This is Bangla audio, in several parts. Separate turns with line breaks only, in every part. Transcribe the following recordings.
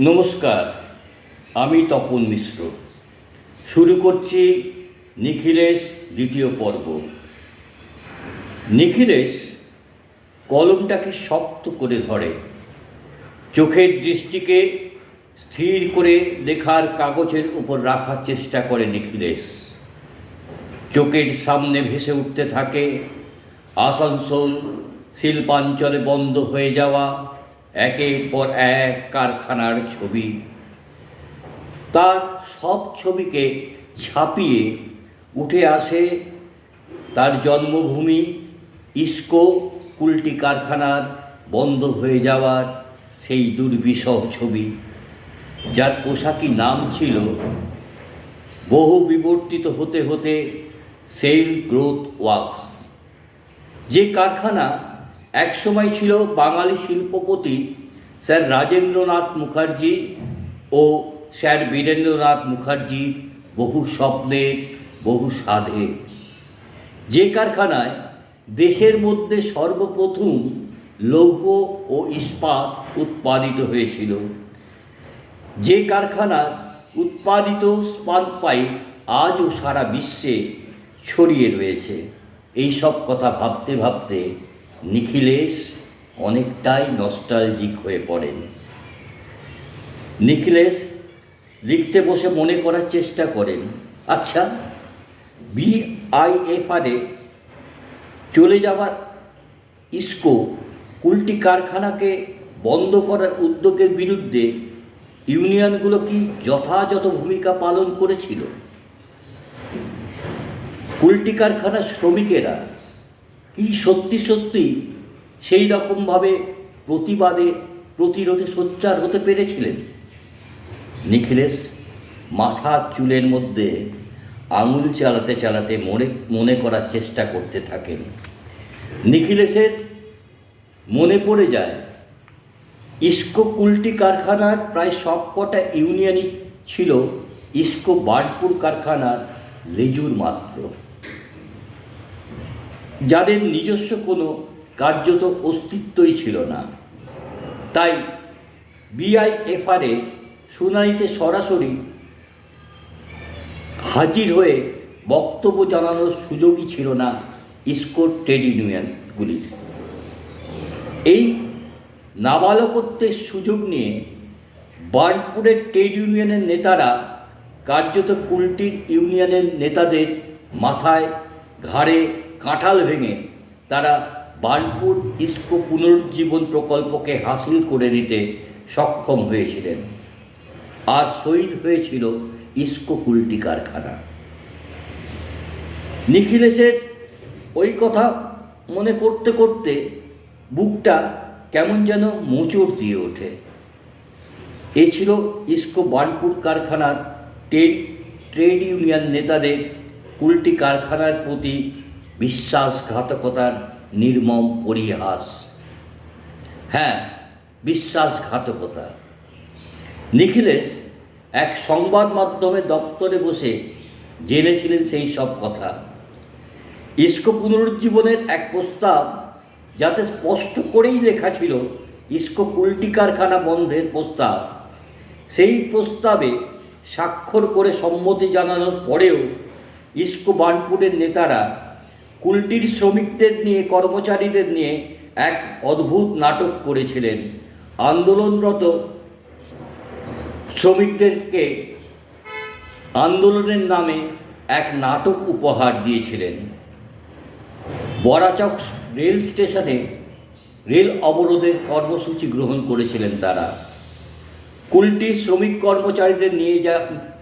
নমস্কার, আমি তপন মিশ্র। শুরু করছি নিখিলেশ দ্বিতীয় পর্ব। নিখিলেশ কলমটাকে শক্ত করে ধরে, চোখের দৃষ্টিকে স্থির করে লেখার কাগজের উপর রাখার চেষ্টা করে নিখিলেশ। চোখের সামনে ভেসে উঠতে থাকে আসানসোল শিল্পাঞ্চলে বন্ধ হয়ে যাওয়া একের পর এক কারখানার ছবি। তার সব ছবিকে ছাপিয়ে উঠে আসে তার জন্মভূমি ইস্কো কুলটি কারখানার বন্ধ হয়ে যাওয়ার সেই দুর্বিষহ ছবি, যার পোশাকি নাম ছিল বহু বিবর্তিত হতে হতে সেল গ্রোথ ওয়ার্কস। যে কারখানা একসময় ছিল বাঙালি শিল্পপতি স্যার রাজেন্দ্রনাথ মুখার্জি ও স্যার বীরেন্দ্রনাথ মুখার্জির বহু স্বপ্নের, বহু সাধের। যে কারখানায় দেশের মধ্যে সর্বপ্রথম লৌহ ও ইস্পাত উৎপাদিত হয়েছিল, যে কারখানার উৎপাদিত স্পাত পাইপ আজও সারা বিশ্বে ছড়িয়ে রয়েছে। এই সব কথা ভাবতে ভাবতে নিখিলেশ অনেকটাই নস্টালজিক হয়ে পড়েন। নিখিলেশ লিখতে বসে মনে করার চেষ্টা করেন, আচ্ছা, বিআইএফআরে চলে যাওয়ার ইস্কো কুলটি কারখানাকে বন্ধ করার উদ্যোগের বিরুদ্ধে ইউনিয়নগুলো কি যথাযথ ভূমিকা পালন করেছিল? কুলটি কারখানার শ্রমিকেরা কি সত্যি সত্যি সেই রকমভাবে প্রতিরোধে সোচ্চার হতে পেরেছিলেন? নিখিলেশ মাথার চুলের মধ্যে আঙুল চালাতে চালাতে মনে করার চেষ্টা করতে থাকেন। নিখিলেশের মনে পড়ে যায় ইস্কো কুলটি কারখানার প্রায় সবকটা ইউনিয়নই ছিল ইস্কো বার্নপুর কারখানার লেজুর মাত্র, যাদের নিজস্ব কোনো কার্যত অস্তিত্বই ছিল না। তাই বিআইএফআরে শুনানিতে সরাসরি হাজির হয়ে বক্তব্য জানানোর সুযোগই ছিল না ইস্কো ট্রেড ইউনিয়নগুলির। এই নাবালকত্বের সুযোগ নিয়ে বার্নপুরের ট্রেড ইউনিয়নের নেতারা কার্যত কুলটির ইউনিয়নের নেতাদের মাথায় ঘাড়ে কাঁঠাল ভেঙে তারা বার্নপুর ইস্কো পুনরুজ্জীবন প্রকল্পকে হাসিল করে নিতে সক্ষম হয়েছিলেন, আর শহীদ হয়েছিল ইস্কো কুলটি কারখানা। নিখিলেশের ওই কথা মনে করতে করতে বুকটা কেমন যেন মোচড় দিয়ে ওঠে। এ ছিল ইস্কো বার্নপুর কারখানার ট্রেড ইউনিয়ন নেতাদের কুলটি কারখানার প্রতি বিশ্বাসঘাতকতার নির্মম পরিহাস। হ্যাঁ, বিশ্বাসঘাতকতা। নিখিলেশ এক সংবাদ মাধ্যমে দপ্তরে বসে জেনেছিলেন সেই সব কথা। ইস্কো পুনরুজ্জীবনের এক প্রস্তাব, যাতে স্পষ্ট করেই লেখা ছিল ইস্কো কুলটি কারখানা বন্ধের প্রস্তাব, সেই প্রস্তাবে স্বাক্ষর করে সম্মতি জানানোর পরেও ইস্কো বার্নপুরের নেতারা কুলটির শ্রমিকদের নিয়ে, কর্মচারীদের নিয়ে এক অদ্ভুত নাটক করেছিলেন। আন্দোলনরত শ্রমিকদেরকে আন্দোলনের নামে এক নাটক উপহার দিয়েছিলেন। বরাচক রেল স্টেশনে রেল অবরোধের কর্মসূচি গ্রহণ করেছিলেন তারা। কুলটির শ্রমিক কর্মচারীদের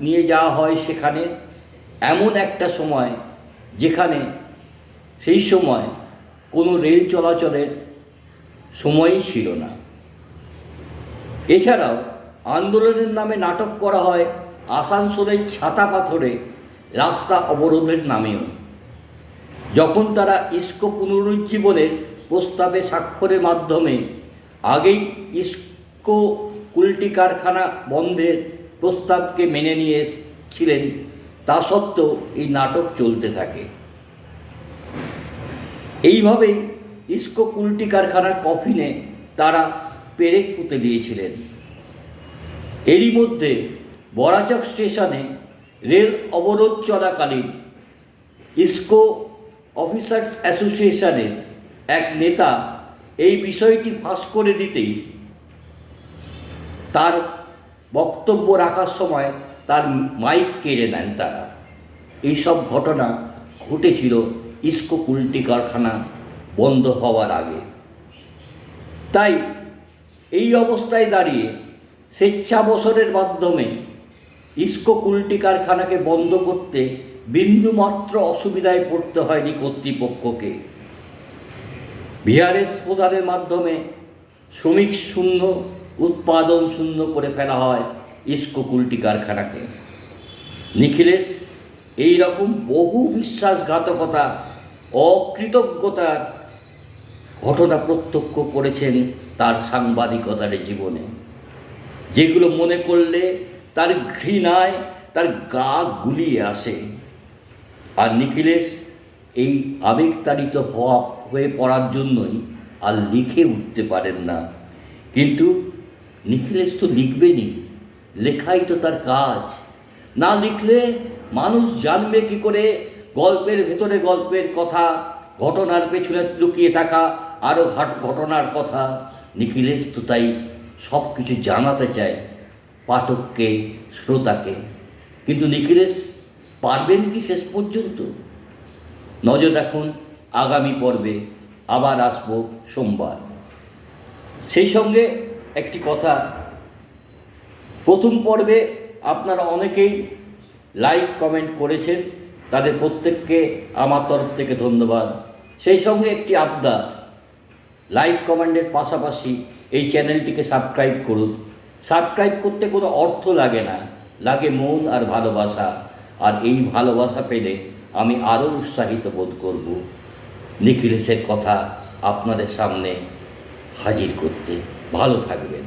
নিয়ে যাওয়া হয় সেখানে এমন একটা সময় যেখানে সেই সময় কোনো রেল চলাচলের সময়ই ছিল না। এছাড়াও আন্দোলনের নামে নাটক করা হয় আসানসোলের ছাতা পাথরে রাস্তা অবরোধের নামেও। যখন তারা ইস্কো পুনরুজ্জীবনের প্রস্তাবে স্বাক্ষরের মাধ্যমে আগেই ইস্কো কুলটি কারখানা বন্ধের প্রস্তাবকে মেনে নিয়েছিলেন, তা সত্ত্বেও এই নাটক চলতে থাকে। এইভাবেই ইস্কো কুলটি কারখানার কফিনে তারা পেরেক পুঁতে দিয়েছিলেন। এরই মধ্যে বরাচক স্টেশনে রেল অবরোধ চলাকালীন ইসকো অফিসার্স অ্যাসোসিয়েশনের এক নেতা এই বিষয়টি ফাঁস করে দিতেই তার বক্তব্য রাখার সময় তার মাইক কেড়ে নেন তারা। এইসব ঘটনা ঘটেছিল ইসকো কুল্টি কারখানা বন্ধ হওয়ার আগে। তাই এই অবস্থায় দাঁড়িয়ে স্বেচ্ছাবসরের মাধ্যমে ইসকো কুল্টি কারখানাকে বন্ধ করতে বিন্দুমাত্র অসুবিধায় পড়তে হয়নি কর্তৃপক্ষকে। ভিআরএস প্রদানের মাধ্যমে শ্রমিক শূন্য, উৎপাদন শূন্য করে ফেলা হয় ইসকো কুল্টি কারখানাকে। নিখিলেশ এই রকম বহু বিশ্বাসঘাতকতা, অকৃতজ্ঞতার ঘটনা প্রত্যক্ষ করেছেন তার সাংবাদিকতার জীবনে, যেগুলো মনে করলে তার ঘৃণায় তার গা গুলিয়ে আসে। আর নিখিলেশ এই আবেগতাড়িত হয়ে পড়ার জন্যই আর লিখে উঠতে পারেন না। কিন্তু নিখিলেশ তো লিখবেনই, লেখাই তো তার কাজ। না লিখলে মানুষ জানবে কী করে গল্পের ভেতরে গল্পের কথা, ঘটনার পেছনে লুকিয়ে থাকা আরও ঘটনার কথা। নিখিলেশ তো তাই সব কিছু জানাতে চায় পাঠককে, শ্রোতাকে। কিন্তু নিখিলেশ পারবেন কি শেষ পর্যন্ত? নজর রাখুন আগামী পর্বে। আবার আসব সোমবার। সেই সঙ্গে একটি কথা, প্রথম পর্বে আপনারা অনেকেই লাইক কমেন্ট করেছেন, তাদের প্রত্যেককে আমার তরফ থেকে ধন্যবাদ। সেই সঙ্গে একটি আবদার, লাইক কমেন্টের পাশাপাশি এই চ্যানেলটিকে সাবস্ক্রাইব করুন। সাবস্ক্রাইব করতে কোনো অর্থ লাগে না, লাগে মন আর ভালোবাসা। আর এই ভালোবাসা পেলে আমি আরও উৎসাহিত বোধ করব নিখিলেশের কথা আপনাদের সামনে হাজির করতে। ভালো থাকবেন।